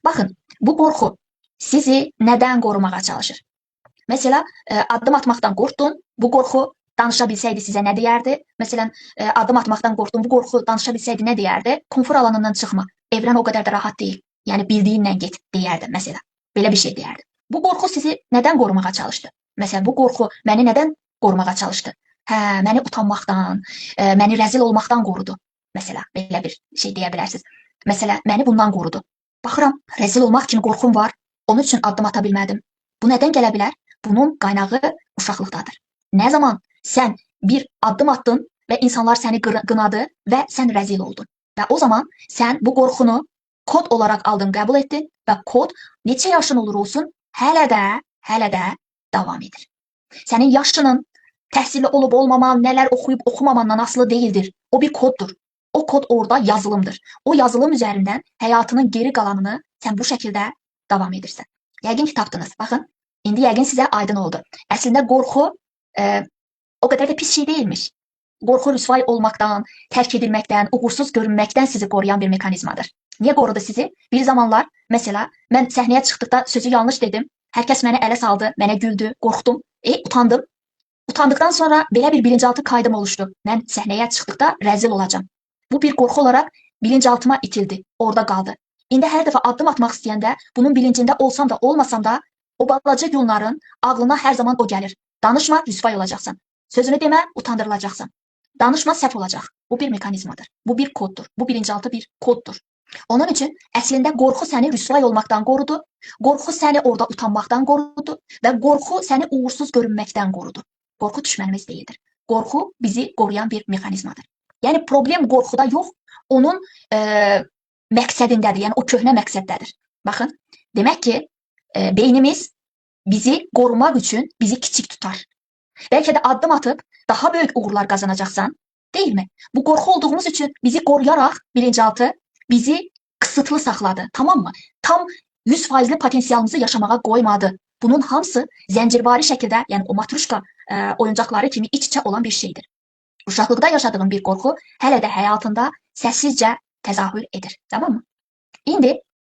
Baxın, bu qorxu sizi nədən qorumağa çalışır? Mesela adım atmaktan korktun. Bu korku danışa bilseydi size ne diyerdi? Mesela adım atmaktan korktun. Bu korku danışa bilseydi ne diyerdi? Konfor alanından çıkma. Evren o kadar da rahat değil. Yani bildiğinle git diyerdi mesela. Böyle bir şey diyerdi. Bu korku sizi neden korumaya çalıştı? Mesela bu korku beni neden korumaya çalıştı? Hə, məni utanmaqdan, məni rəzil olmaqdan qorudu. Mesela belə bir şey deyə bilərsiniz. Mesela məni bundan qorudu. Baxıram, rəzil olmaq kimi qorxum var. Onun üçün addım ata bilmədim. Bu nədən gələ bilər? Bunun kaynağı uşaqlıqdadır. Ne zaman sen bir adım attın ve insanlar seni qınadı ve sen rəzil oldun. Ve o zaman sen bu qorxunu kod olarak aldın, qəbul etdin ve kod neçə yaşın olur olsun, hələ də davam edir. Senin yaşının, təhsilli olub olmaman, neler okuyup okumamandan asılı değildir. O bir koddur. O kod orada yazılımdır. O yazılım üzerinden hayatının geri kalanını sen bu şekilde devam edirsən. Yəqin ki tapdınız. Baxın, indi yəqin sizə aydın oldu. Əslində qorxu o qədər də pis şey değilmiş. Qorxu rüsvay olmaktan, terk edilməkdən, uğursuz görünməkdən sizi koruyan bir mekanizmadır. Niye korudu sizi? Bir zamanlar mesela ben səhnəyə çıxdıqda sözü yanlış dedim. Herkes məni ələ saldı, mənə güldü, qorxdum, utandım. Utandıktan sonra belə bir bilinçaltı kaydım oluştu. Mən səhnəyə çıxdıqda rəzil olacağım. Bu bir qorxu olarak bilinçaltıma itildi, orada kaldı. İndi hər dəfə addım atmaq istəyəndə bunun bilincində olsam da olmasam da o balaca Gülnarın ağlına hər zaman o gəlir. Danışma, rüsvay olacaqsan. Sözünü demə, utandırılacaqsan. Danışma, səhv olacaq. Bu bir mekanizmadır. Bu bir koddur. Bu bilinçaltı bir koddur. Onun için əslində qorxu səni rüsvay olmaktan qorudu. Qorxu səni orada utanmaqdan qorudu və qorxu səni uğursuz görünməkdən qorudu. Qorxu düşmənimiz deyildir. Qorxu bizi qoruyan bir mekanizmadır. Yəni problem qorxuda yox, onun məqsədindədir. Yəni o köhnə məqsəddədir. Baxın, demək ki, beynimiz bizi qorumaq üçün bizi kiçik tutar. Belki de adım atıp daha büyük uğurlar kazanacaksan, değil mi? Bu qorxu olduğumuz için bizi qoruyarak bilinçaltı bizi kısıtlı saxladı, tamam mı? Tam 100% potensialımızı yaşamağa qoymadı. Bunun hamısı zəncirvari şəkildə, yəni o matruşka oyuncaqları kimi iç-içə olan bir şeydir. Uşaqlıqda yaşadığın bir qorxu hələ də həyatında səssizcə təzahür edir, tamam mı? İndi